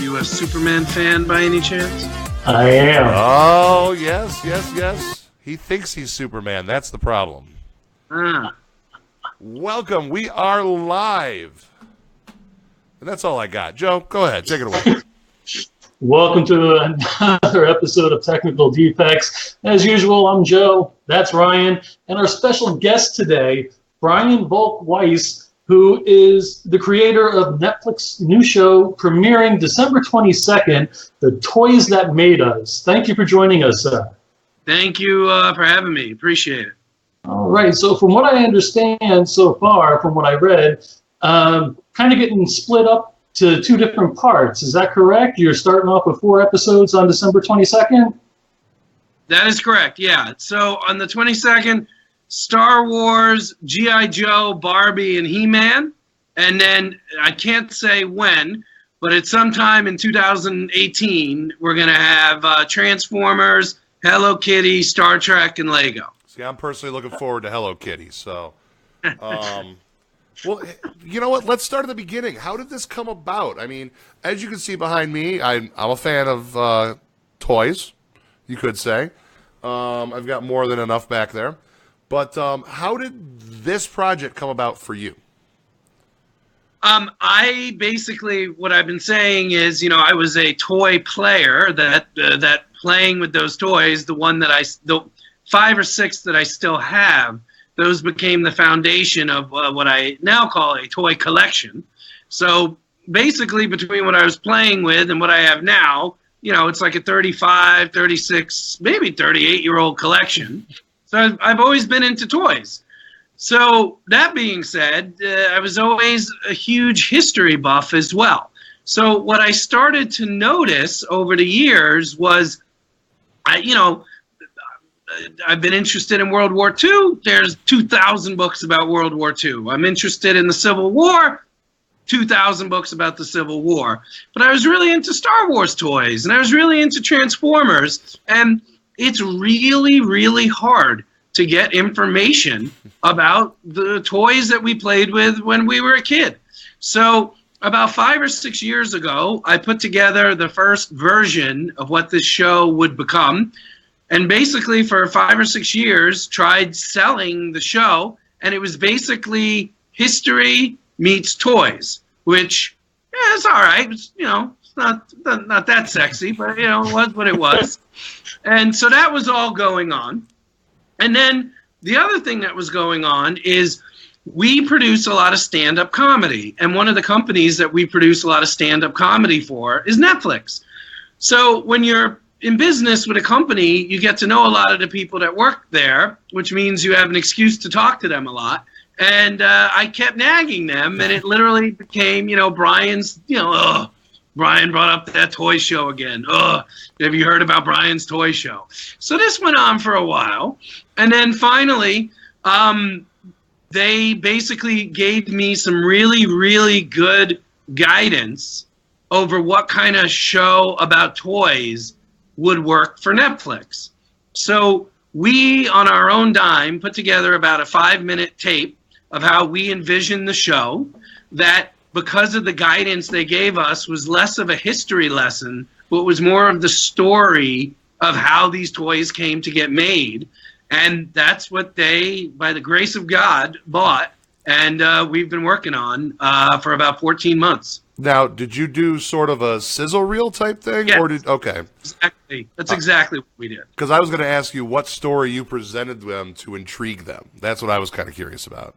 you a Superman fan by any chance? I am. Oh, yes. He thinks he's Superman. That's the problem. Welcome. We are live. And that's all I got. Joe, go ahead. Take it away. Welcome to another episode of Technical Defects. As usual, I'm Joe. That's Ryan. And our special guest today, Brian Volk-Weiss, who is the creator of Netflix new show premiering December 22nd, The Toys That Made Us. Thank you for joining us, sir. Thank you for having me. Appreciate it. All right. So from what I understand so far, from what I read, kind of getting split up to two different parts. Is that correct? You're starting off with 4 episodes on December 22nd? That is correct, yeah. So on the 22nd, Star Wars, G.I. Joe, Barbie, and He-Man. And then I can't say when, but it's sometime in 2018, we're going to have Transformers, Hello Kitty, Star Trek, and Lego. See, I'm personally looking forward to Hello Kitty. So, well, you know what? Let's start at the beginning. How did this come about? I mean, as you can see behind me, I'm a fan of toys, you could say. I've got more than enough back there. But how did this project come about for you? I basically, what I've been saying is, I was a toy player that playing with those toys, the 5 or 6 that I still have, those became the foundation of what I now call a toy collection. So basically between what I was playing with and what I have now, it's like a 35, 36, maybe 38-year-old collection. So I've always been into toys. So that being said, I was always a huge history buff as well. So what I started to notice over the years was, I've been interested in World War II. There's 2,000 books about World War II. I'm interested in the Civil War. 2,000 books about the Civil War. But I was really into Star Wars toys, and I was really into Transformers. And it's really, really hard to get information about the toys that we played with when we were a kid. So about 5 or 6 years ago, I put together the first version of what this show would become. And basically for 5 or 6 years, tried selling the show. And it was basically history meets toys, which it's all right. It's, it's not that sexy, but it was what it was. And so that was all going on. And then the other thing that was going on is we produce a lot of stand-up comedy. And one of the companies that we produce a lot of stand-up comedy for is Netflix. So when you're in business with a company, you get to know a lot of the people that work there, which means you have an excuse to talk to them a lot. And I kept nagging them, and it literally became, Brian's, Brian brought up that toy show again. Have you heard about Brian's toy show? So this went on for a while. And then finally, they basically gave me some really, really good guidance over what kind of show about toys would work for Netflix. So we, on our own dime, put together about a 5-minute tape of how we envisioned the show that, because of the guidance they gave us, was less of a history lesson, but was more of the story of how these toys came to get made. And that's what they, by the grace of God, bought. And we've been working on for about 14 months. Now, did you do sort of a sizzle reel type thing? Yeah. Okay. Exactly. That's exactly what we did. Because I was going to ask you what story you presented them to intrigue them. That's what I was kind of curious about.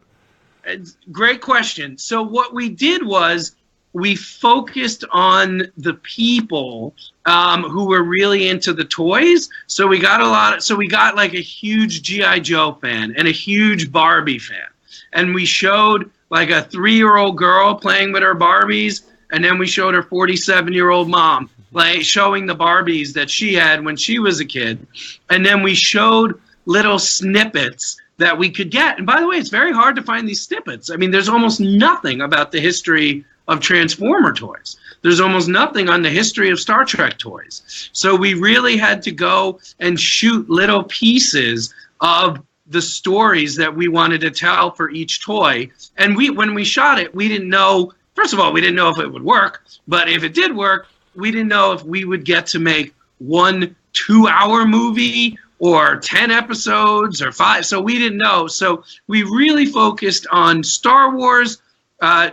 Great question. So what we did was we focused on the people who were really into the toys. So we got like a huge G.I. Joe fan and a huge Barbie fan. And we showed like a 3-year-old girl playing with her Barbies, and then we showed her 47-year-old mom like showing the Barbies that she had when she was a kid. And then we showed little snippets that we could get. And by the way, it's very hard to find these snippets. I mean, there's almost nothing about the history of Transformer toys. There's almost nothing on the history of Star Trek toys. So we really had to go and shoot little pieces of the stories that we wanted to tell for each toy. And when we shot it, we didn't know, first of all, we didn't know if it would work, but if it did work, we didn't know if we would get to make 1 2-hour movie or 10 episodes or 5. So we didn't know. So we really focused on Star Wars,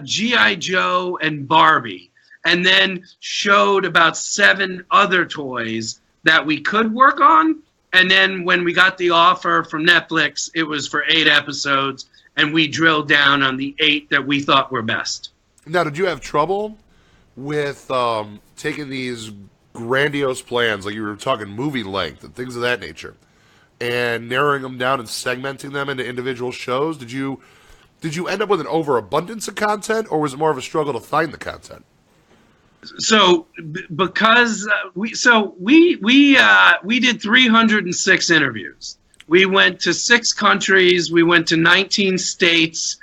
G.I. Joe, and Barbie, and then showed about 7 other toys that we could work on. And then when we got the offer from Netflix, it was for 8 episodes, and we drilled down on the 8 that we thought were best. Now, did you have trouble with taking these grandiose plans, like you were talking movie length and things of that nature, and narrowing them down and segmenting them into individual shows? Did you end up with an overabundance of content, or was it more of a struggle to find the content? So because we did 306 interviews. We went to 6 countries. We went to 19 states.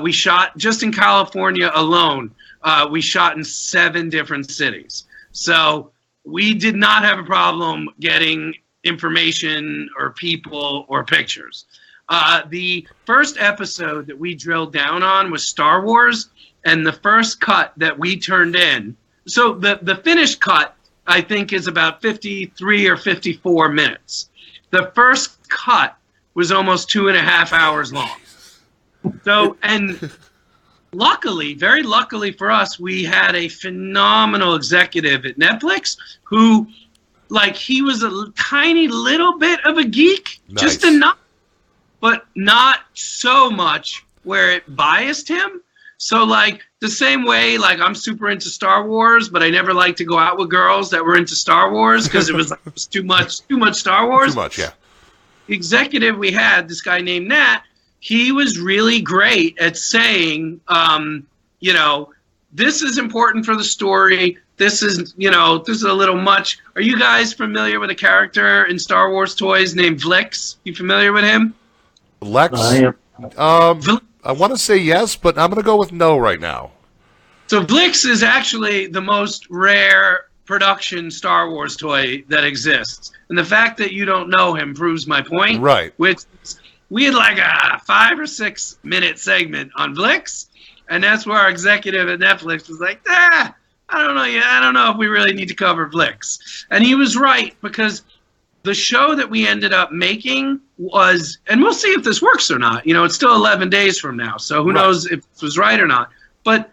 We shot just in California alone. We shot in 7 different cities. So we did not have a problem getting information or people or pictures. The first episode that we drilled down on was Star Wars, and the first cut that we turned in. So the finished cut, I think, is about 53 or 54 minutes. The first cut was almost 2.5 hours long. So, and luckily, very luckily for us, we had a phenomenal executive at Netflix who, like, he was a tiny little bit of a geek, just enough, but not so much where it biased him. So, like, the same way, like, I'm super into Star Wars, but I never liked to go out with girls that were into Star Wars because it was too much Star Wars. Too much, yeah. The executive we had, this guy named Nat, he was really great at saying, this is important for the story. This is a little much. Are you guys familiar with a character in Star Wars toys named Vlix? You familiar with him? Lex? I am. I want to say yes, but I'm going to go with no right now. So Vlix is actually the most rare production Star Wars toy that exists. And the fact that you don't know him proves my point. Right. Which we had like a 5 or 6 minute segment on Vlix, and that's where our executive at Netflix was like, I don't know. I don't know if we really need to cover Vlix. And he was right, because the show that we ended up making was, and we'll see if this works or not. It's still 11 days from now, so who knows if this was right or not. But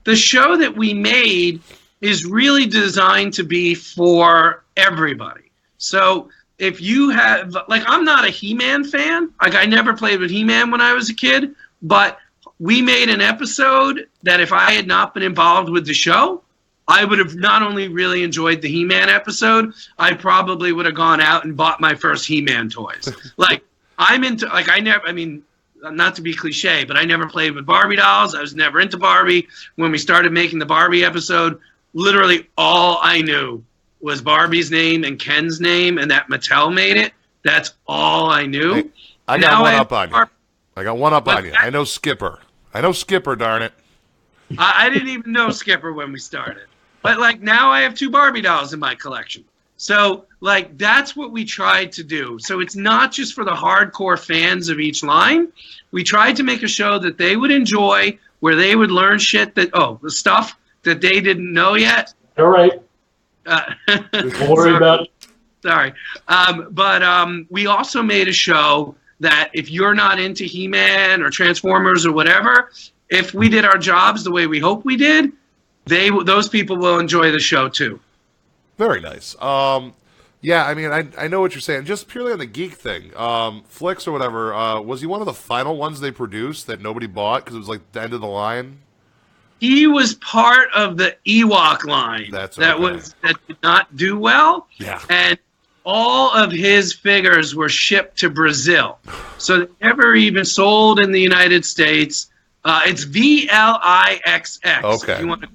the show that we made is really designed to be for everybody. So if you have, like, I'm not a He-Man fan. Like, I never played with He-Man when I was a kid, but we made an episode that if I had not been involved with the show, I would have not only really enjoyed the He-Man episode, I probably would have gone out and bought my first He-Man toys. Like, I'm into, like, not to be cliche, but I never played with Barbie dolls. I was never into Barbie. When we started making the Barbie episode, literally all I knew was Barbie's name and Ken's name, and that Mattel made it. That's all I knew. Hey, I got one up on you. I got one up on you. I know Skipper. Darn it. I didn't even know Skipper when we started. But, like, now I have 2 Barbie dolls in my collection. So, like, that's what we tried to do. So it's not just for the hardcore fans of each line. We tried to make a show that they would enjoy, where they would learn shit the stuff that they didn't know yet. All right. Don't worry about it. Sorry. But we also made a show that if you're not into He-Man or Transformers or whatever, if we did our jobs the way we hope we did, those people will enjoy the show too. Very nice. Yeah, I mean, I know what you're saying. Just purely on the geek thing, Flicks or whatever, was he one of the final ones they produced that nobody bought because it was like the end of the line? He was part of the Ewok line that did not do well. Yeah. And all of his figures were shipped to Brazil. So they never even sold in the United States. It's VLIXX. Okay. If you want to,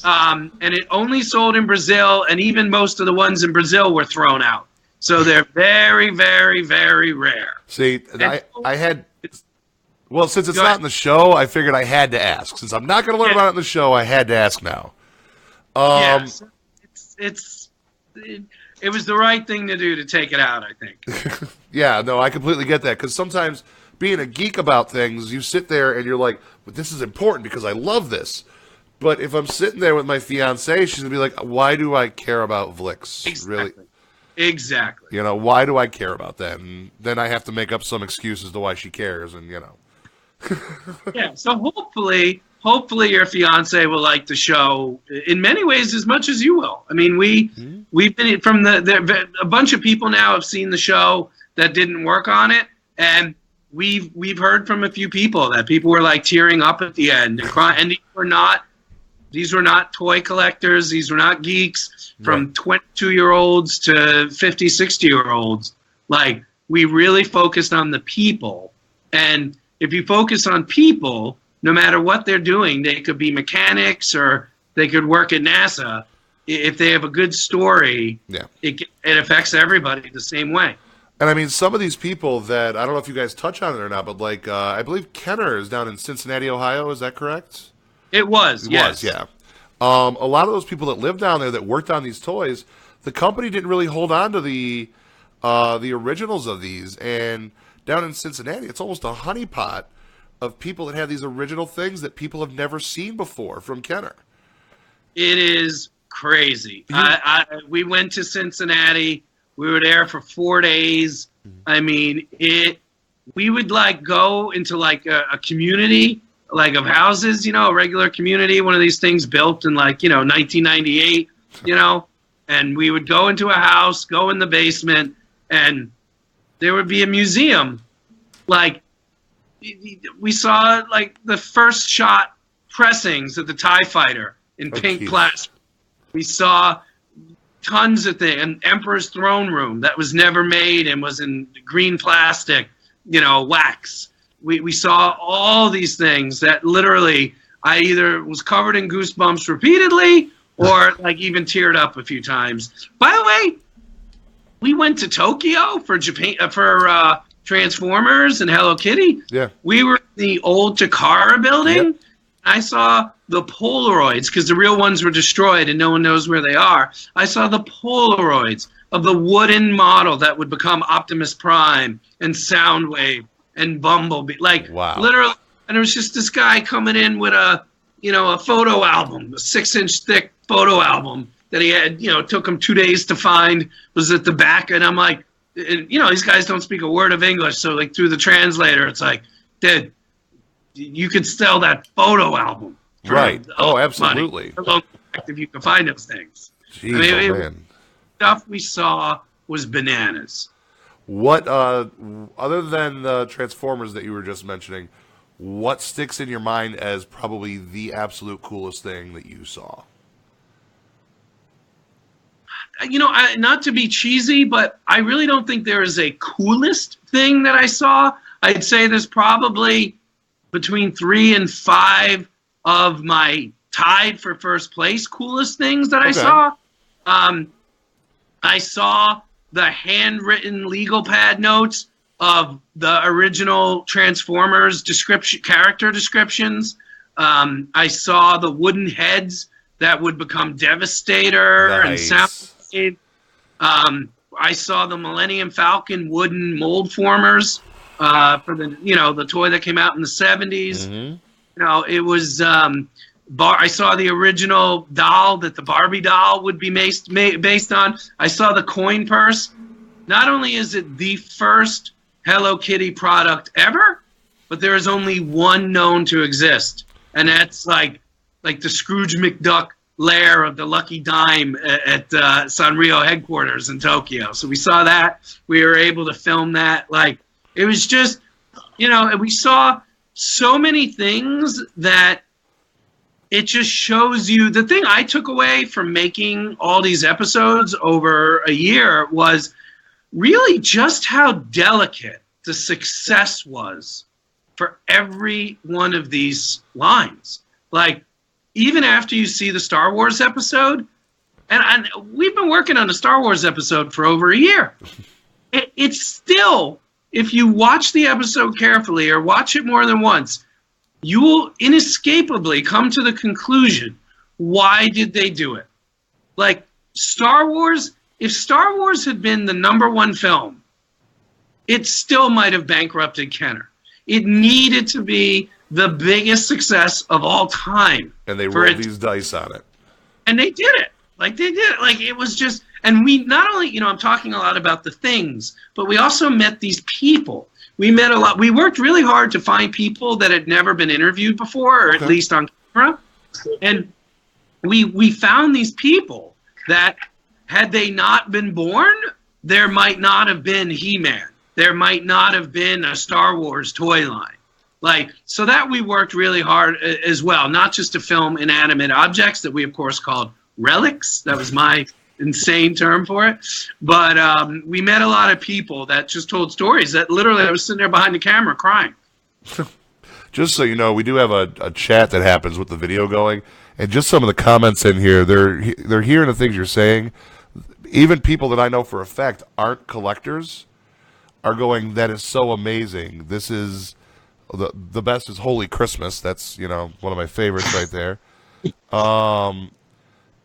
and it only sold in Brazil, and even most of the ones in Brazil were thrown out. So they're very, very, very rare. See, I had... Well, since it's not in the show, I figured I had to ask. Since I'm not going to learn about it in the show, I had to ask now. Yes, it was the right thing to do to take it out, I think. Yeah, no, I completely get that. Because sometimes being a geek about things, you sit there and you're like, but this is important because I love this. But if I'm sitting there with my fiance, she's gonna be like, "Why do I care about Vlix? Exactly. Really? Exactly. You know, why do I care about that?" And then I have to make up some excuse as to why she cares, and you know. Yeah. So hopefully your fiance will like the show in many ways as much as you will. I mean, we've been from a bunch of people now have seen the show that didn't work on it, and we've heard from a few people that people were like tearing up at the end and crying. And these were not toy collectors. These were not geeks from 22-year-olds to 50, 60-year-olds. Like, we really focused on the people. And if you focus on people, no matter what they're doing, they could be mechanics or they could work at NASA. If they have a good story, it affects everybody the same way. And I mean, some of these people that, I don't know if you guys touch on it or not, but like, I believe Kenner is down in Cincinnati, Ohio. Is that correct? It was, yes. Yeah. A lot of those people that lived down there that worked on these toys, the company didn't really hold on to the originals of these. And down in Cincinnati, it's almost a honeypot of people that have these original things that people have never seen before from Kenner. It is crazy. We went to Cincinnati. We were there for 4 days. I mean, we would like go into like a community like of houses, you know, a regular community, one of these things built in like, 1998, and we would go into a house, go in the basement, and there would be a museum. Like, we saw like the first shot pressings of the TIE Fighter in pink plastic. We saw tons of things, an Emperor's Throne Room that was never made and was in green plastic, wax. We saw all these things that literally I either was covered in goosebumps repeatedly or like even teared up a few times. By the way, we went to Tokyo for Japan for Transformers and Hello Kitty. Yeah. We were in the old Takara building. Yep. I saw the Polaroids because the real ones were destroyed and no one knows where they are. I saw the Polaroids of the wooden model that would become Optimus Prime and Soundwave and Bumblebee. Like, literally, and it was just this guy coming in with a photo album, a 6-inch thick photo album that he had, took him 2 days to find, was at the back. And I'm like, these guys don't speak a word of English. So like through the translator, it's like, dude, you could sell that photo album. Right. Oh, absolutely. Money, if you can find those things. Jeez, man. Stuff we saw was bananas. What, other than the Transformers that you were just mentioning, what sticks in your mind as probably the absolute coolest thing that you saw? Not to be cheesy, but I really don't think there is a coolest thing that I saw. I'd say there's probably between 3 and 5 of my tied for first place coolest things that I saw. I saw the handwritten legal pad notes of the original Transformers character descriptions. I saw the wooden heads that would become Devastator and Soundwave. I saw the Millennium Falcon wooden mold formers for the toy that came out in the 70s. Mm-hmm. It was I saw the original doll that the Barbie doll would be based on. I saw the coin purse. Not only is it the first Hello Kitty product ever, but there is only one known to exist, and that's like the Scrooge McDuck lair of the Lucky Dime at Sanrio headquarters in Tokyo. So we saw that. We were able to film that. Like, it was just, we saw so many things that it just shows you. The thing I took away from making all these episodes over a year was really just how delicate the success was for every one of these lines. Like, even after you see the Star Wars episode, and we've been working on a Star Wars episode for over a year, it's still, if you watch the episode carefully or watch it more than once, you will inescapably come to the conclusion, why did they do it? Like, Star Wars, if Star Wars had been the #1 film, it still might have bankrupted Kenner. It needed to be the biggest success of all time. And they rolled these dice on it. And they did it. Like, they did it. Like, it was just, and we not only, I'm talking a lot about the things, but we also met these people. We met a lot. We worked really hard to find people that had never been interviewed before, or at least on camera. And we found these people that, had they not been born, there might not have been He-Man. There might not have been a Star Wars toy line. Like, so that we worked really hard as well, not just to film inanimate objects that we, of course, called relics. That was my insane term for it. But we met a lot of people that just told stories that literally I was sitting there behind the camera crying. Just so you know, we do have a chat that happens with the video going, and just some of the comments in here, they're hearing the things you're saying. Even people that I know for a fact aren't collectors are going, that is so amazing. This is the best is Holy Christmas. That's, one of my favorites right there. Well,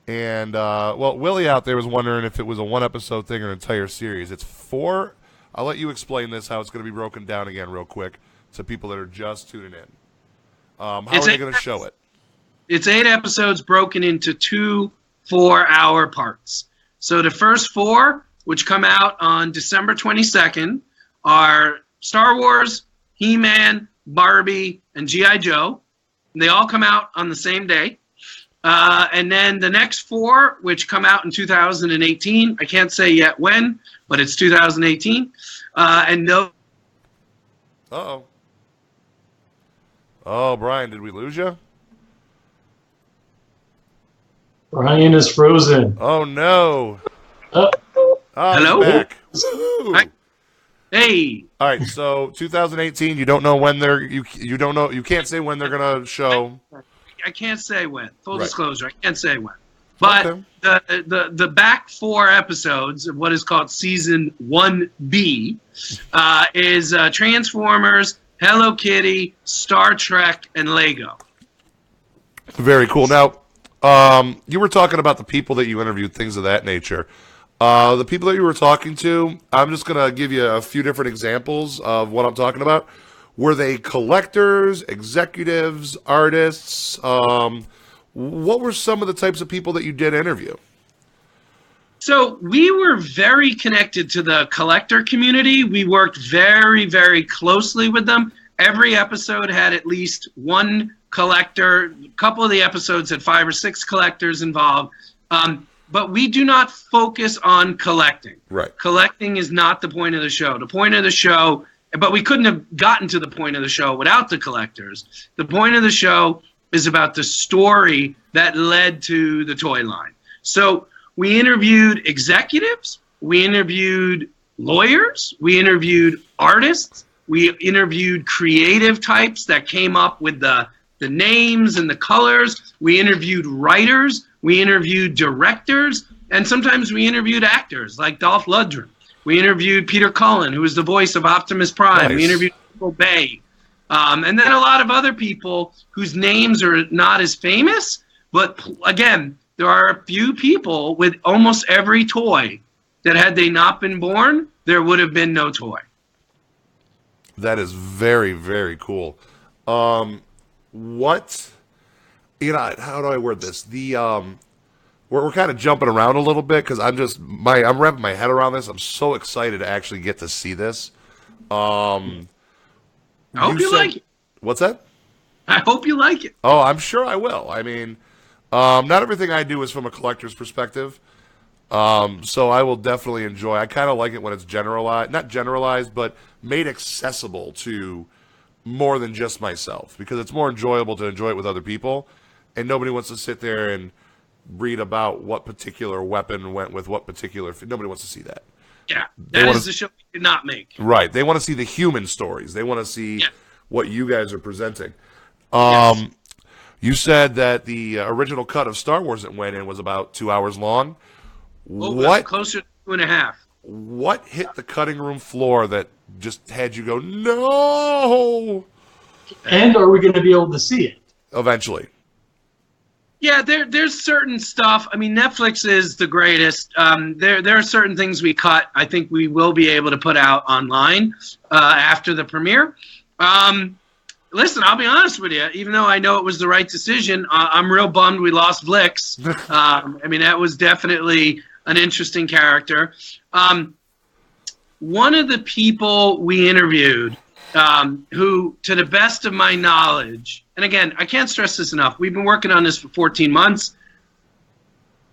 Willie out there was wondering if it was a one-episode thing or an entire series. It's 4. I'll let you explain this, how it's going to be broken down again real quick to people that are just tuning in. How are they going to show it? It's 8 episodes broken into 2 4-hour parts. So the first 4, which come out on December 22nd, are Star Wars, He-Man, Barbie, and G.I. Joe. They all come out on the same day. And then the next 4, which come out in 2018, I can't say yet when, but it's 2018. And no. Uh-oh. Oh, Brian, did we lose you? Brian is frozen. Oh, no. Oh, hello? Back. Hi. Hey. All right, so 2018, you don't know when you don't know, you can't say when they're going to show. I can't say when. Full Right. disclosure, I can't say when. But Okay. the back 4 episodes of what is called season 1B is Transformers, Hello Kitty, Star Trek, and Lego. Very cool. Now, you were talking about the people that you interviewed, things of that nature. The people that you were talking to, I'm just going to give you a few different examples of what I'm talking about. Were they collectors, executives, artists? What were some of the types of people that you did interview? So we were very connected to the collector community. We worked very, very closely with them. Every episode had at least one collector. A couple of the episodes had 5 or 6 collectors involved. But we do not focus on collecting. Right. Collecting is not the point of the show. The point of the show, but we couldn't have gotten to the point of the show without the collectors. The point of the show is about the story that led to the toy line. So we interviewed executives, we interviewed lawyers, we interviewed artists, we interviewed creative types that came up with the names and the colors, we interviewed writers, we interviewed directors, and sometimes we interviewed actors like Dolph Lundgren. We interviewed Peter Cullen, who was the voice of Optimus Prime. Nice. We interviewed Michael Bay. And then a lot of other people whose names are not as famous. But again, there are a few people with almost every toy that had they not been born, there would have been no toy. That is very, very cool. How do I word this? We're kind of jumping around a little bit because I'm wrapping my head around this. I'm so excited to actually get to see this. I hope you like it. What's that? I hope you like it. Oh, I'm sure I will. I mean, not everything I do is from a collector's perspective. So I will definitely enjoy. I kind of like it when it's not generalized, but made accessible to more than just myself, because it's more enjoyable to enjoy it with other people, and nobody wants to sit there and read about what particular weapon went with what particular. Nobody wants to see that. Yeah, that is the show we did not make. Right. They want to see the human stories. They want to see what you guys are presenting. Yes. You said that the original cut of Star Wars that went in was about 2 hours long. Closer to 2.5. What hit the cutting room floor that just had you go, no? and are we going to be able to see it? Eventually. Yeah, there's certain stuff. I mean, Netflix is the greatest. There are certain things we cut. I think we will be able to put out online after the premiere. listen, I'll be honest with you. Even though I know it was the right decision, I'm real bummed we lost Vlix. I mean, that was definitely an interesting character. One of the people we interviewed, who, to the best of my knowledge, and again, I can't stress this enough, we've been working on this for 14 months.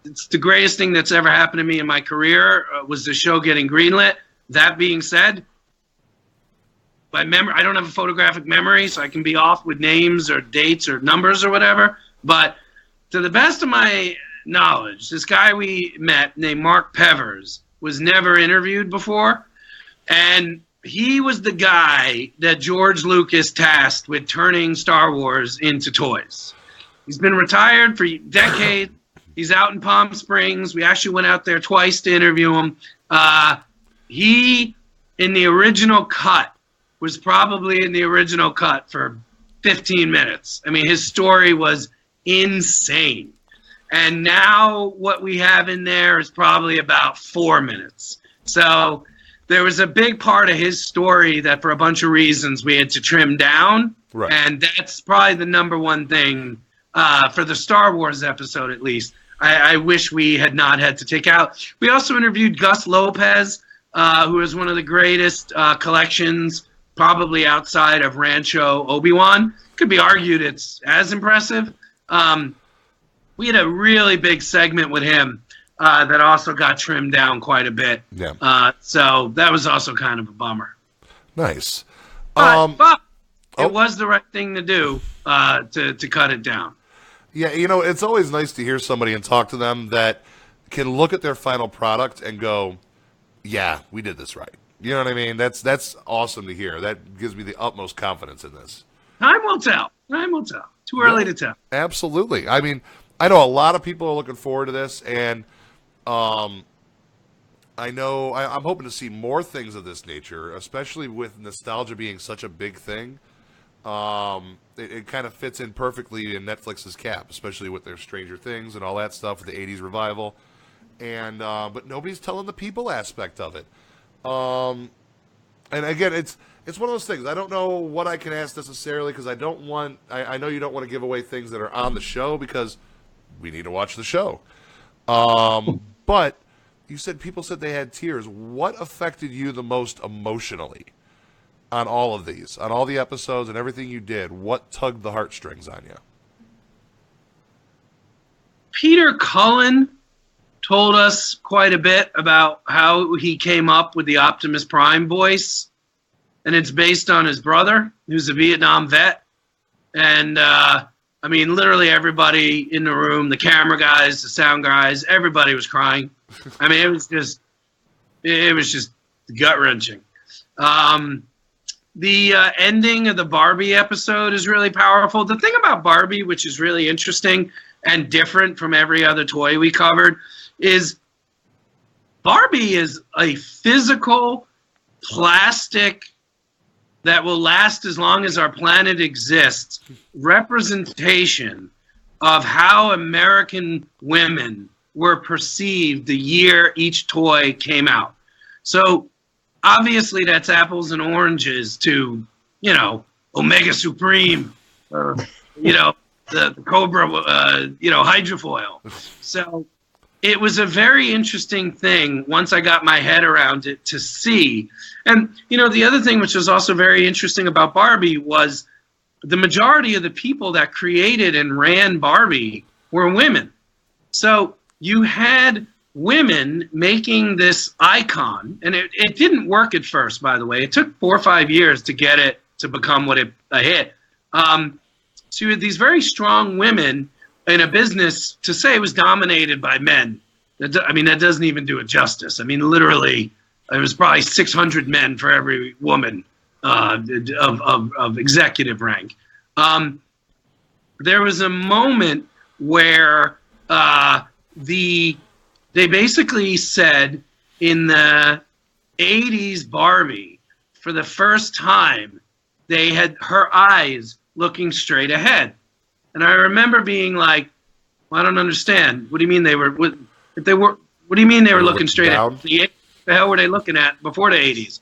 It's the greatest thing that's ever happened to me in my career, was the show getting greenlit. That being said, I don't have a photographic memory, so I can be off with names or dates or numbers or whatever. But to the best of my knowledge, this guy we met named Mark Pevers was never interviewed before. And he was the guy that George Lucas tasked with turning Star Wars into toys. He's been retired for decades. He's out in Palm Springs. We actually went out there twice to interview him. He, in the original cut, was probably in the original cut for 15 minutes. I mean, his story was insane. And now what we have in there is probably about 4 minutes. So there was a big part of his story that for a bunch of reasons we had to trim down. Right. And that's probably the number one thing for the Star Wars episode, at least. I wish we had not had to take out. We also interviewed Gus Lopez, who is one of the greatest collections, probably outside of Rancho Obi-Wan. Could be argued it's as impressive. We had a really big segment with him that also got trimmed down quite a bit. Yeah. So that was also kind of a bummer. Nice. But it was the right thing to do to cut it down. Yeah, it's always nice to hear somebody and talk to them that can look at their final product and go, yeah, we did this right. You know what I mean? That's awesome to hear. That gives me the utmost confidence in this. Time will tell. Too early to tell. Absolutely. I mean, I know a lot of people are looking forward to this, and I know I'm hoping to see more things of this nature, especially with nostalgia being such a big thing. It kind of fits in perfectly in Netflix's cap, especially with their Stranger Things and all that stuff, with the 80s revival. And but nobody's telling the people aspect of it. And again, it's one of those things. I don't know what I can ask necessarily, because I know you don't want to give away things that are on the show, because we need to watch the show. But people said they had tears. What affected you the most emotionally on all of these, on all the episodes and everything you did? What tugged the heartstrings on you? Peter Cullen told us quite a bit about how he came up with the Optimus Prime voice, and it's based on his brother, who's a Vietnam vet. And I mean, literally everybody in the room, the camera guys, the sound guys, everybody was crying. I mean, it was just gut-wrenching. The ending of the Barbie episode is really powerful. The thing about Barbie, which is really interesting and different from every other toy we covered, is Barbie is a physical plastic that will last as long as our planet exists representation of how American women were perceived the year each toy came out. So obviously that's apples and oranges to, Omega Supreme, or, the Cobra, hydrofoil. So it was a very interesting thing once I got my head around it to see. And, the other thing which was also very interesting about Barbie was the majority of the people that created and ran Barbie were women. So you had women making this icon, and it didn't work at first, by the way. It took 4 or 5 years to get it to become a hit. So you had these very strong women in a business, to say it was dominated by men. That doesn't even do it justice. I mean, literally, there was probably 600 men for every woman of executive rank. There was a moment where they basically said in the 80s Barbie, for the first time, they had her eyes looking straight ahead. And I remember being like, well, I don't understand. What do you mean they were? What do you mean they were looking straight ahead? The hell were they looking at before the 80s?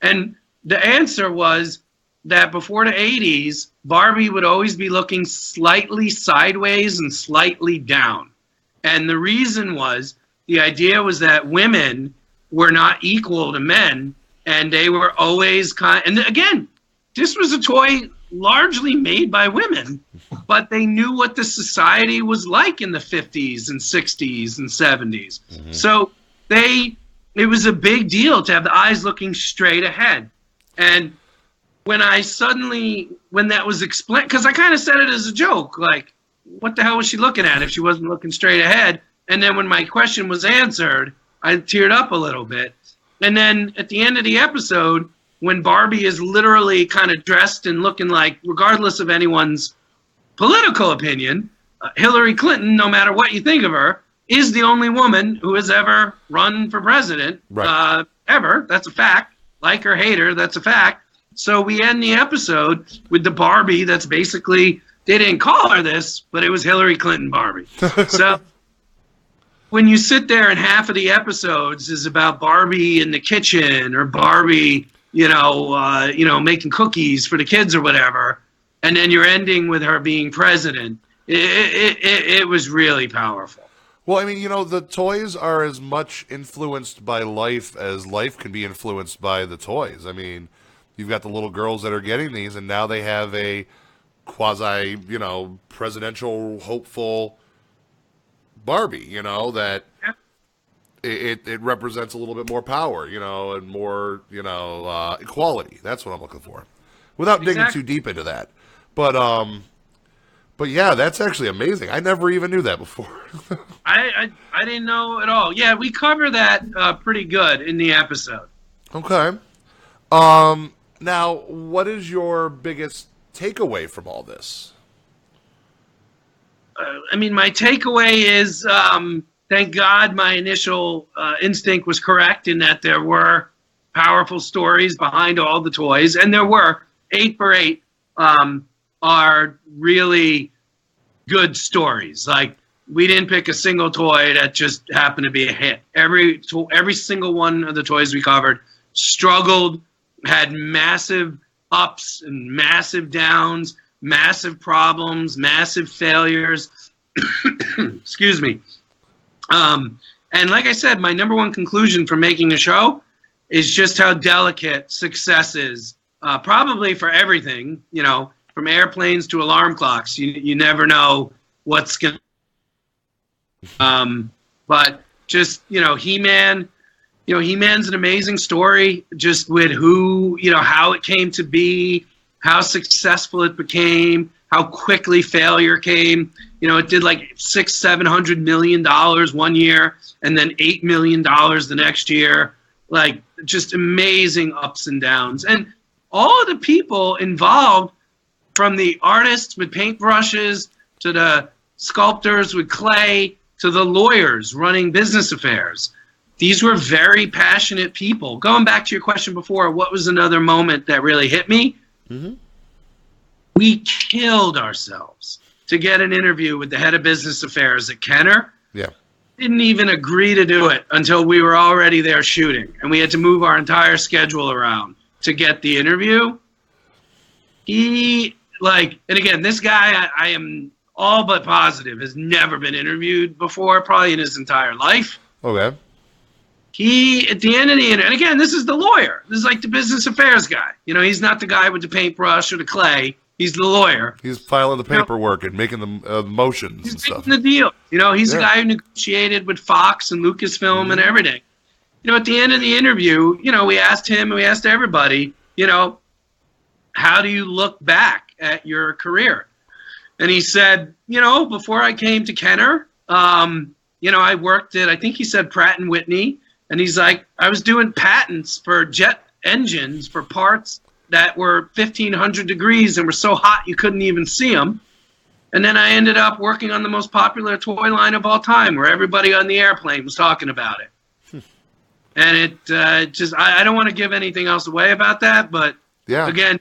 And the answer was that before the 80s, Barbie would always be looking slightly sideways and slightly down. And the reason was, the idea was that women were not equal to men, and they were always and again, this was a toy largely made by women, but they knew what the society was like in the 50s and 60s and 70s. Mm-hmm. So it was a big deal to have the eyes looking straight ahead. And when that was explained, because I kind of said it as a joke, like, what the hell was she looking at if she wasn't looking straight ahead? And then when my question was answered, I teared up a little bit. And then at the end of the episode, when Barbie is literally kind of dressed and looking like, regardless of anyone's political opinion, Hillary Clinton, no matter what you think of her, is the only woman who has ever run for president, right. Ever. That's a fact. Like or hate her, that's a fact. So we end the episode with the Barbie that's basically, they didn't call her this, but it was Hillary Clinton Barbie. So when you sit there and half of the episodes is about Barbie in the kitchen or Barbie, making cookies for the kids or whatever, and then you're ending with her being president, it was really powerful. Well, I mean, the toys are as much influenced by life as life can be influenced by the toys. I mean, you've got the little girls that are getting these, and now they have a quasi, presidential hopeful Barbie, that it represents a little bit more power, and more, equality. That's what I'm looking for. Without digging too deep into that. But yeah, that's actually amazing. I never even knew that before. I didn't know at all. Yeah, we cover that pretty good in the episode. Okay. Now, what is your biggest takeaway from all this? My takeaway is, thank God my initial instinct was correct in that there were powerful stories behind all the toys, and there were 8 for 8 are really good stories. Like, we didn't pick a single toy that just happened to be a hit. Every single one of the toys we covered struggled, had massive ups and massive downs, massive problems, massive failures. Excuse me. And like I said, my number one conclusion from making a show is just how delicate success is. Probably for everything, from airplanes to alarm clocks. You never know what's going to... But just, He-Man... He-Man's an amazing story, just with how it came to be, how successful it became, how quickly failure came. It did like $600-700 million one year, and then $8 million the next year. Like, just amazing ups and downs. And all of the people involved, from the artists with paintbrushes to the sculptors with clay to the lawyers running business affairs. These were very passionate people. Going back to your question before, what was another moment that really hit me? Mm-hmm. We killed ourselves to get an interview with the head of business affairs at Kenner. Yeah. Didn't even agree to do it until we were already there shooting. And we had to move our entire schedule around to get the interview. And again, this guy, I am all but positive, has never been interviewed before, probably in his entire life. Okay. He, at the end of the interview, and again, this is the lawyer. This is like the business affairs guy. He's not the guy with the paintbrush or the clay. He's the lawyer. He's filing the paperwork and making the motions and stuff. He's making the deal. He's the guy who negotiated with Fox and Lucasfilm and everything. At the end of the interview, we asked him, and we asked everybody, how do you look back at your career? And he said, before I came to Kenner, I worked at, I think he said Pratt & Whitney. And he's like, I was doing patents for jet engines for parts that were 1,500 degrees and were so hot you couldn't even see them. And then I ended up working on the most popular toy line of all time, where everybody on the airplane was talking about it. And it just, I don't want to give anything else away about that, but again,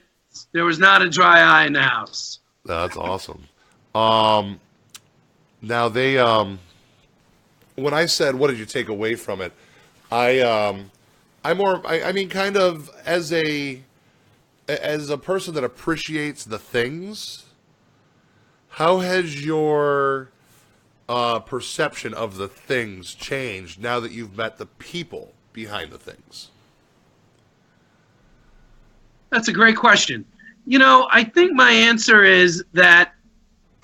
there was not a dry eye in the house. That's awesome. Now they, when I said, what did you take away from it? I mean, kind of as a as a person that appreciates the things, how has your perception of the things changed now that you've met the people behind the things? That's a great question. I think my answer is that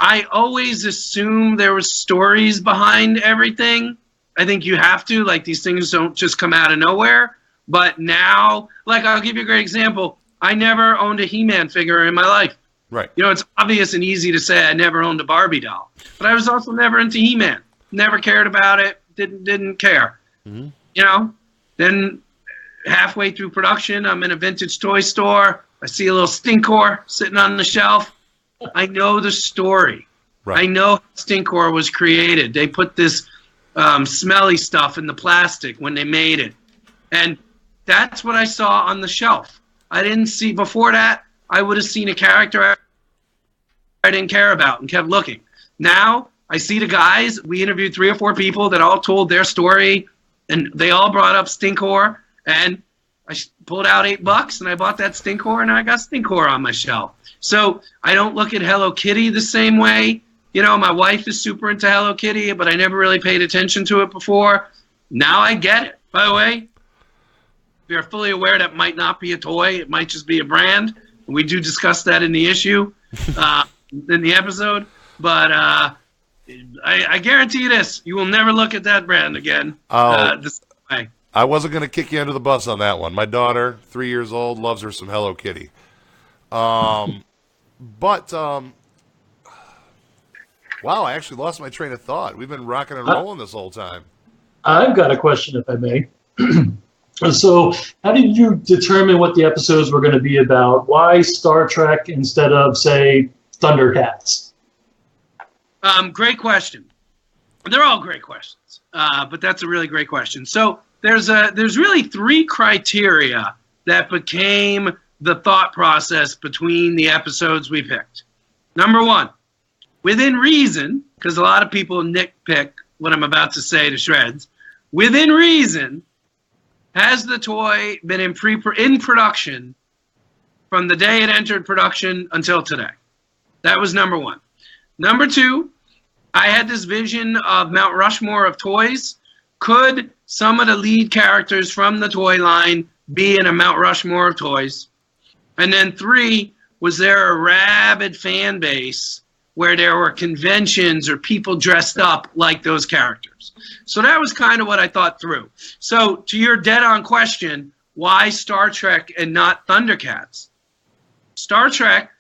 I always assumed there was stories behind everything. I think you have to, like, these things don't just come out of nowhere. But now, like, I'll give you a great example. I never owned a He-Man figure in my life. Right. It's obvious and easy to say I never owned a Barbie doll. But I was also never into He-Man. Never cared about it. Didn't care. Mm-hmm. Then halfway through production, I'm in a vintage toy store. I see a little Stinkor sitting on the shelf. I know the story. Right. I know how Stinkor was created. They put this smelly stuff in the plastic when they made it. And that's what I saw on the shelf. I didn't see, before that, I would have seen a character I didn't care about and kept looking. Now, I see the guys. We interviewed 3 or 4 people that all told their story, and they all brought up Stinkor, and I pulled out $8 and I bought that Stinkor, and I got Stinkor on my shelf. So I don't look at Hello Kitty the same way. My wife is super into Hello Kitty, but I never really paid attention to it before. Now I get it. By the way, we are fully aware that might not be a toy. It might just be a brand. We do discuss that in the issue, in the episode. But I guarantee you this. You will never look at that brand again. This way. I wasn't going to kick you under the bus on that one. My daughter, 3 years old, loves her some Hello Kitty. Wow, I actually lost my train of thought. We've been rocking and rolling this whole time. I've got a question, if I may. So how did you determine what the episodes were going to be about? Why Star Trek instead of, say, Thundercats? Great question. They're all great questions, but that's a really great question. So there's really 3 criteria that became the thought process between the episodes we picked. Number 1, within reason, because a lot of people nitpick what I'm about to say to shreds. Within reason, has the toy been in production from the day it entered production until today? That was number 1. Number 2, I had this vision of Mount Rushmore of toys. Could some of the lead characters from the toy line be in a Mount Rushmore of toys? And then 3, was there a rabid fan base where there were conventions or people dressed up like those characters? So that was kind of what I thought through. So to your dead-on question, why Star Trek and not Thundercats? Star Trek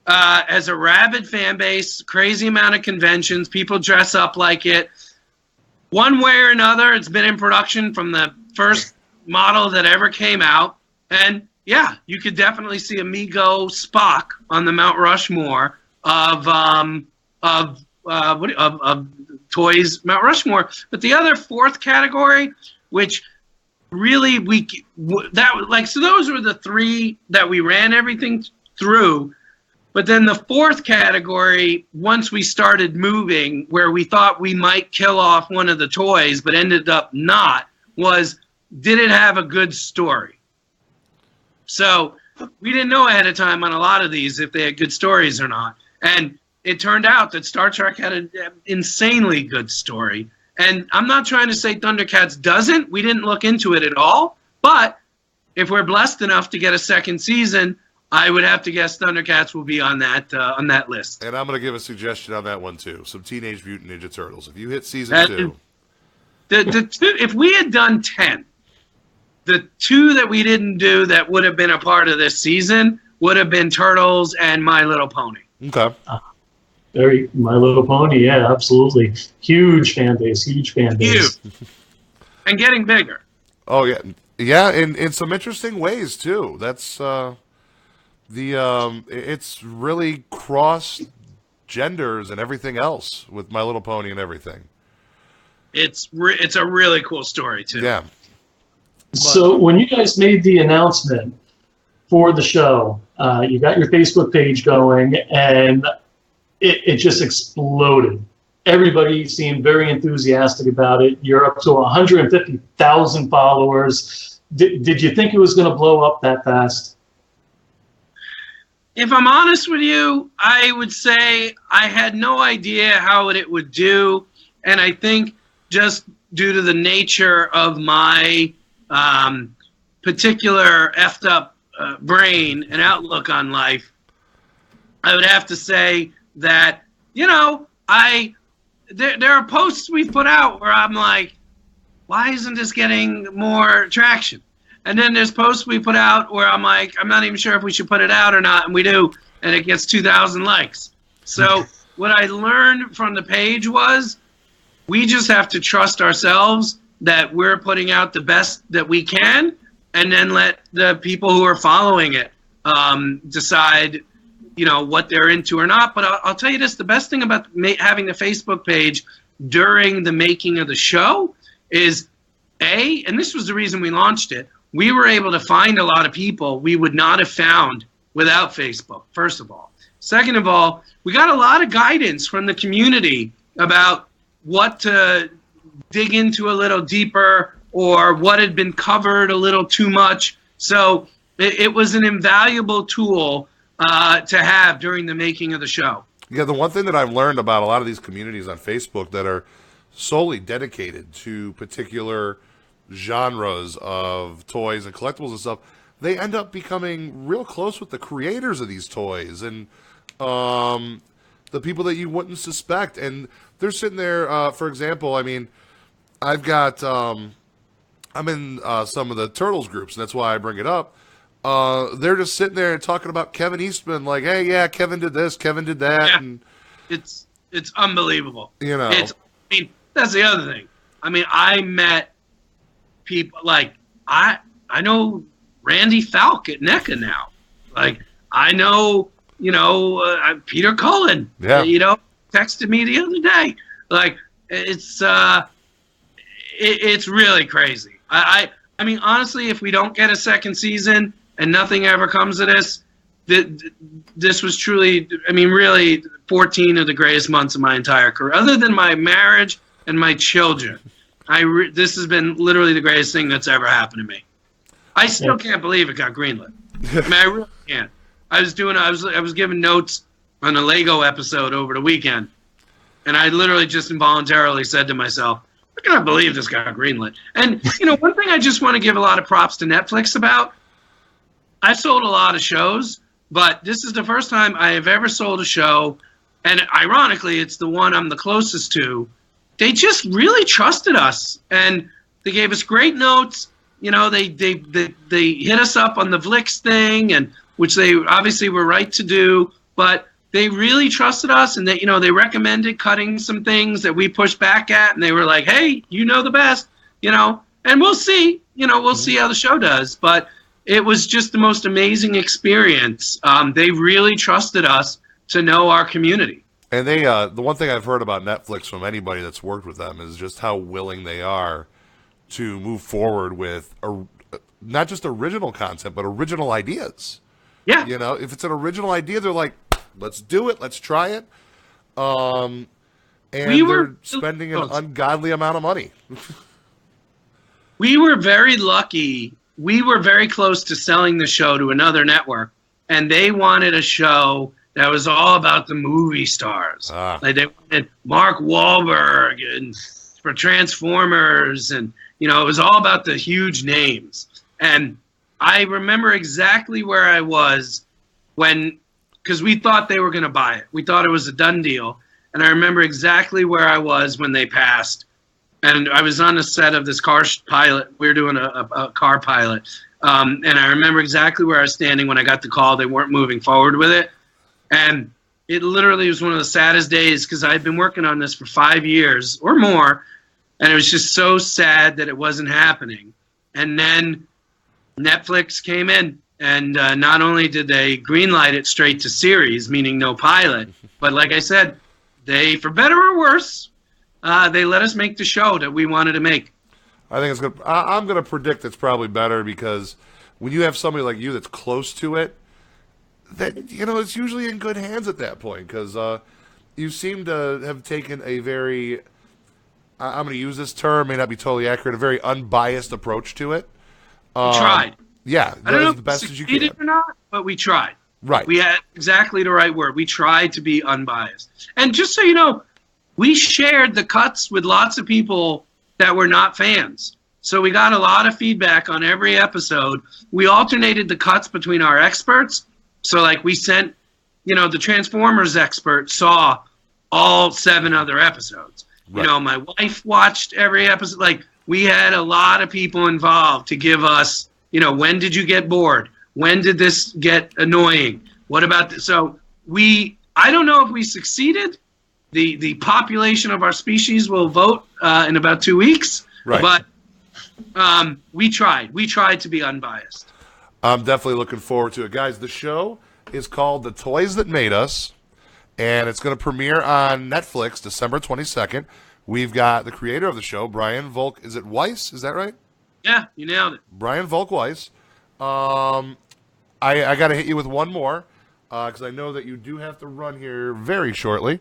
has a rabid fan base, crazy amount of conventions, people dress up like it. One way or another, it's been in production from the first model that ever came out. And yeah, you could definitely see Amigo Spock on the Mount Rushmore of toys Mount Rushmore. But the other 4th category, which really so those were the 3 that we ran everything through. But then the 4th category, once we started moving, where we thought we might kill off one of the toys, but ended up not, was, did it have a good story? So we didn't know ahead of time on a lot of these if they had good stories or not. And it turned out that Star Trek had an insanely good story. And I'm not trying to say Thundercats doesn't. We didn't look into it at all. But if we're blessed enough to get a 2nd season, I would have to guess Thundercats will be on that list. And I'm going to give a suggestion on that one, too. Some Teenage Mutant Ninja Turtles. If you hit season 2. If we had done 10, the 2 that we didn't do that would have been a part of this season would have been Turtles and My Little Pony. Okay. My Little Pony, yeah, absolutely. Huge fan base. Huge. And getting bigger. Oh, yeah. Yeah, in some interesting ways, too. That's... it's really cross genders and everything else with My Little Pony and everything. It's a really cool story too. Yeah. So when you guys made the announcement for the show, you got your Facebook page going, and it just exploded. Everybody seemed very enthusiastic about it. You're up to 150,000 followers. Did you think it was going to blow up that fast? if I'm honest with you, I would say I had no idea how it would do. And I think just due to the nature of my particular effed up brain and outlook on life, I would have to say that, you know, there are posts we put out where I'm like, why isn't this getting more traction? And then there's posts we put out where I'm like, I'm not even sure if we should put it out or not, and we do, and it gets 2,000 likes. So what I learned from the page was we just have to trust ourselves that we're putting out the best that we can, and then let the people who are following it decide, you know, what they're into or not. But I'll tell you this, the best thing about having the Facebook page during the making of the show is, and this was the reason we launched it, we were able to find a lot of people we would not have found without Facebook, first of all. Second of all, we got a lot of guidance from the community about what to dig into a little deeper or what had been covered a little too much. So it was an invaluable tool to have during the making of the show. Yeah, the one thing that I've learned about a lot of these communities on Facebook that are solely dedicated to particular genres of toys and collectibles and stuff, they end up becoming real close with the creators of these toys and the people that you wouldn't suspect. And they're sitting there, for example, I mean, I've got, I'm in some of the Turtles groups, and that's why I bring it up. They're just sitting there and talking about Kevin Eastman, like, hey, yeah, Kevin did this, Kevin did that. Yeah. And it's unbelievable. You know. I mean, that's the other thing. I mean, I met people like I know Randy Falk at NECA now. Like I know, you know, Peter Cullen. Yeah. You know, texted me the other day. Like it's really crazy. I mean, honestly, if we don't get a second season and nothing ever comes of this, this was truly, I mean, really 14 of the greatest months of my entire career, other than my marriage and my children. This has been literally the greatest thing that's ever happened to me. I still can't believe it got greenlit. I mean, I really can't. I was giving notes on a Lego episode over the weekend, and I literally just involuntarily said to myself, I cannot believe this got greenlit. And, you know, one thing I just want to give a lot of props to Netflix about, I've sold a lot of shows, but this is the first time I have ever sold a show, and ironically, it's the one I'm the closest to. They just really trusted us, and they gave us great notes. You know, they hit us up on the Vlix thing, and which they obviously were right to do, but they really trusted us, and they, you know, they recommended cutting some things that we pushed back at, and they were like, hey, you know the best, you know, and we'll see, you know, we'll see how the show does. But it was just the most amazing experience. They really trusted us to know our community. And they, the one thing I've heard about Netflix from anybody that's worked with them is just how willing they are to move forward with not just original content, but original ideas. Yeah. You know, if it's an original idea, they're like, let's do it, let's try it. And they're spending an ungodly amount of money. We were very lucky. We were very close to selling the show to another network, and they wanted a show that was all about the movie stars. Like they wanted Mark Wahlberg and for Transformers, and you know, it was all about the huge names. And I remember exactly where I was because we thought they were going to buy it. We thought it was a done deal. And I remember exactly where I was when they passed. And I was on the set of this car pilot. We were doing a car pilot. And I remember exactly where I was standing when I got the call. They weren't moving forward with it. And it literally was one of the saddest days because I had been working on this for 5 years or more. And it was just so sad that it wasn't happening. And then Netflix came in. And not only did they greenlight it straight to series, meaning no pilot, but like I said, they, for better or worse, they let us make the show that we wanted to make. I think it's good. I'm going to predict it's probably better because when you have somebody like you that's close to it, that, you know, it's usually in good hands at that point because you seem to have taken a very, I'm going to use this term, may not be totally accurate, a very unbiased approach to it. We tried. Yeah, I don't know as the best if we as you succeeded can. or not, but we tried. Right. We had exactly the right word. We tried to be unbiased. And just so you know, we shared the cuts with lots of people that were not fans. So we got a lot of feedback on every episode. We alternated the cuts between our experts. So like we sent, the Transformers expert saw all 7 other episodes. Right. My wife watched every episode. Like we had a lot of people involved to give us, when did you get bored? When did this get annoying? What about this? So I don't know if we succeeded. The population of our species will vote in about 2 weeks. Right. But we tried. We tried to be unbiased. I'm definitely looking forward to it. Guys, the show is called The Toys That Made Us, and it's going to premiere on Netflix December 22nd. We've got the creator of the show, Brian Volk. Is it Weiss? Is that right? Yeah, you nailed it. Brian Volk-Weiss. I got to hit you with one more because I know that you do have to run here very shortly.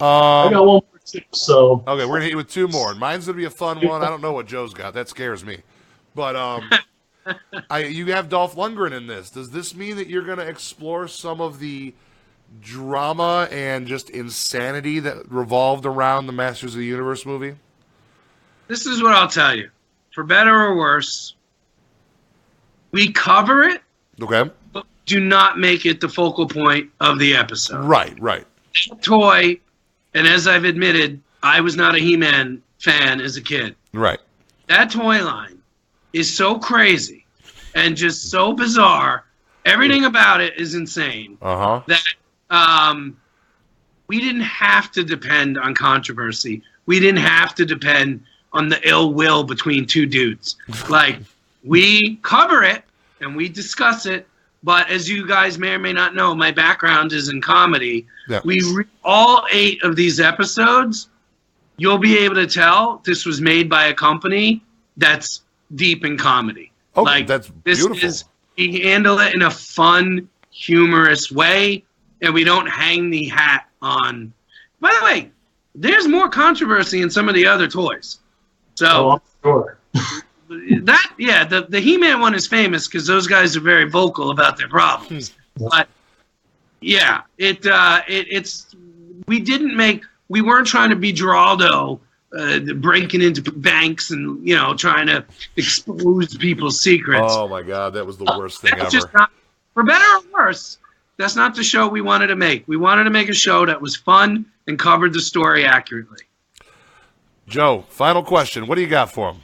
I got one more too, so. Okay, we're going to hit you with 2 more. Mine's going to be a fun one. I don't know what Joe's got. That scares me. But you have Dolph Lundgren in this. Does this mean that you're going to explore some of the drama and just insanity that revolved around the Masters of the Universe movie? This is what I'll tell you. For better or worse, we cover it, okay, but do not make it the focal point of the episode. Right. That toy, and as I've admitted, I was not a He-Man fan as a kid. Right. That toy line is so crazy and just so bizarre. Everything about it is insane. That we didn't have to depend on controversy. We didn't have to depend on the ill will between 2 dudes. Like, we cover it and we discuss it, but as you guys may or may not know, my background is in comedy. Yeah. All 8 of these episodes, you'll be able to tell this was made by a company that's deep in comedy. Oh, like, that's beautiful. We handle it in a fun, humorous way, and we don't hang the hat on. By the way, there's more controversy in some of the other toys. So I'm sure. the He-Man one is famous because those guys are very vocal about their problems. But yeah, we weren't trying to be Geraldo, breaking into banks and trying to expose people's secrets. Oh my God, that was the worst thing ever. For better or worse, that's not the show we wanted to make. We wanted to make a show that was fun and covered the story accurately. Joe, final question. What do you got for him?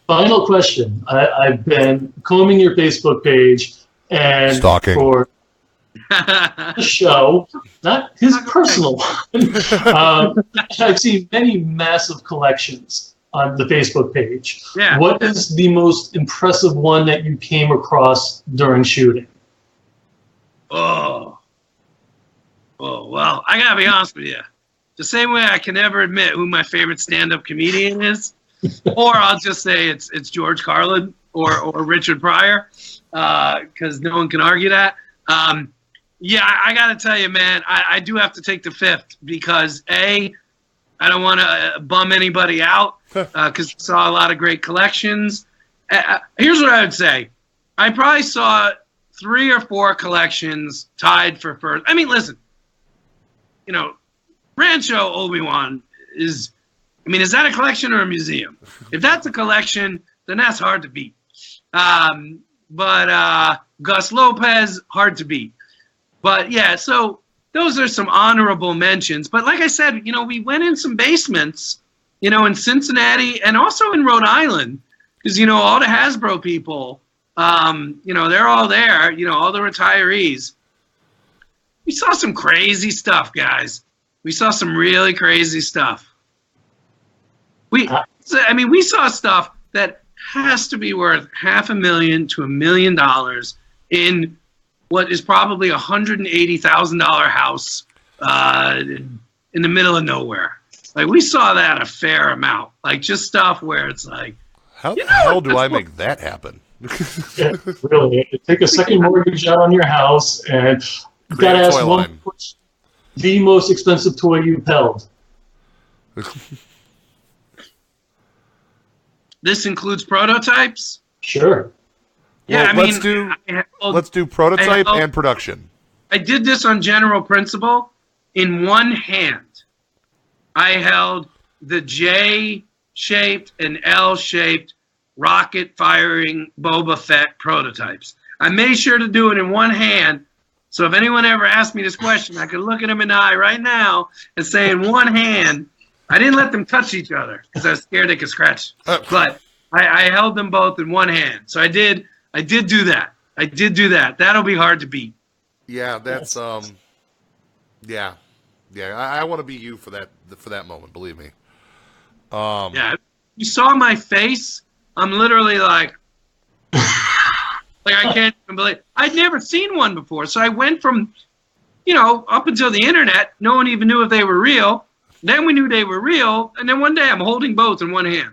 Final question. I've been combing your Facebook page and stalking for the show, not his personal one. I've seen many massive collections on the Facebook page. Yeah. What is the most impressive one that you came across during shooting? Oh, well, I gotta be honest with you. The same way I can never admit who my favorite stand-up comedian is, or I'll just say it's George Carlin or Richard Pryor, because no one can argue that. Yeah, I gotta tell you, man, I do have to take the 5th because I don't want to bum anybody out because I saw a lot of great collections. Here's what I would say: I probably saw 3 or 4 collections tied for first. I mean, listen, Rancho Obi-Wan is that a collection or a museum? If that's a collection, then that's hard to beat. But Gus Lopez, hard to beat. But yeah, so those are some honorable mentions. But like I said, we went in some basements, in Cincinnati and also in Rhode Island, because, all the Hasbro people, they're all there, all the retirees. We saw some crazy stuff, guys. We saw some really crazy stuff. We saw stuff that has to be worth $500,000 to $1 million in what is probably $180,000 house in the middle of nowhere. Like, we saw that a fair amount. Like, just stuff where it's like, how the hell do I make that happen? Yeah, really, take a second mortgage out on your house, and you gotta ask one question. The most expensive toy you've held. This includes prototypes? Sure. Yeah, well, let's do prototype and production. I did this on general principle. In one hand, I held the J-shaped and L-shaped rocket-firing Boba Fett prototypes. I made sure to do it in one hand, so if anyone ever asked me this question, I could look at them in the eye right now and say in one hand, I didn't let them touch each other because I was scared they could scratch. But I held them both in one hand. So I did do that. I did do that. That'll be hard to beat. Yeah, that's yeah. I want to be you for that moment. Believe me. Yeah, you saw my face. I'm literally like I can't even believe. I'd never seen one before, so I went from, up until the internet, no one even knew if they were real. Then we knew they were real, and then one day I'm holding both in one hand.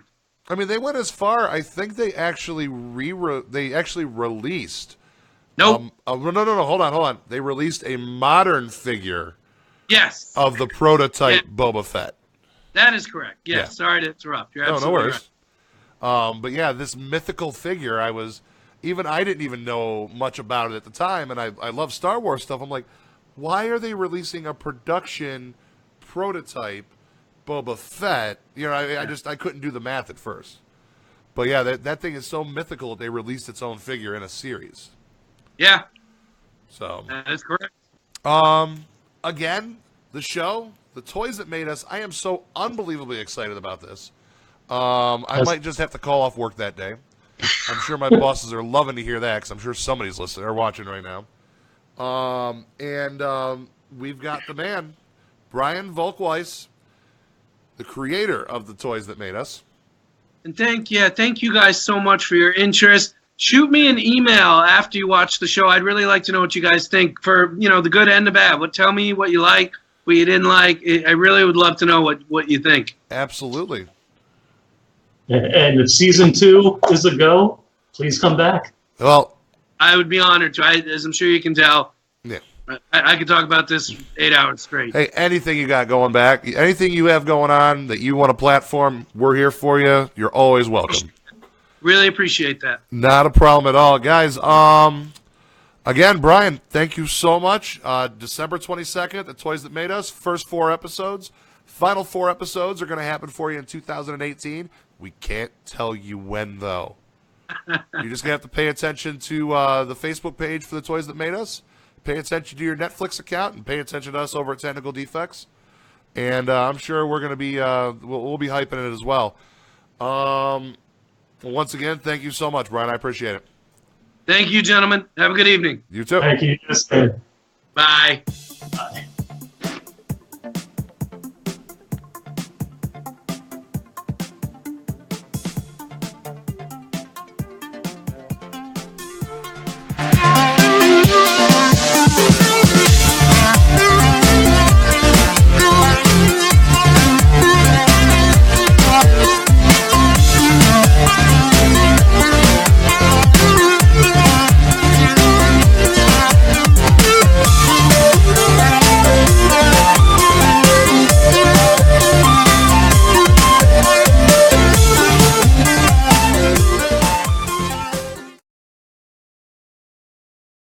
I mean, they went as far. I think they actually released. Nope. No. Hold on. They released a modern figure. Yes. Of the prototype Boba Fett. That is correct. Yes. Yeah. Sorry to interrupt. You're absolutely no worries. Right. But yeah, this mythical figure, I didn't even know much about it at the time, and I love Star Wars stuff. I'm like, why are they releasing a production prototype Boba Fett? I couldn't do the math at first. But yeah, that thing is so mythical that they released its own figure in a series. Yeah. So that is correct. Again, the show, the toys that made us. I am so unbelievably excited about this. I might just have to call off work that day. I'm sure my bosses are loving to hear that because I'm sure somebody's listening or watching right now. And we've got the man, Brian Volk-Weiss, the creator of the toys that made us. And thank you guys so much for your interest. Shoot me an email after you watch the show. I'd really like to know what you guys think, for the good and the bad. Tell me what you like, what you didn't like. I really would love to know what you think. Absolutely. And if season 2 is a go, please come back. Well, I would be honored to. As I'm sure you can tell. Yeah. I could talk about this 8 hours straight. Hey, anything you got going back, anything you have going on that you want to platform, we're here for you. You're always welcome. Really appreciate that. Not a problem at all. Guys, again, Brian, thank you so much. December 22nd, The Toys That Made Us, first 4 episodes. Final 4 episodes are going to happen for you in 2018. We can't tell you when, though. You're just going to have to pay attention to the Facebook page for The Toys That Made Us. Pay attention to your Netflix account and pay attention to us over at Technical Defects. And I'm sure we're going to be, we'll be hyping it as well. Once again, thank you so much, Brian. I appreciate it. Thank you, gentlemen. Have a good evening. You too. Thank you. Bye.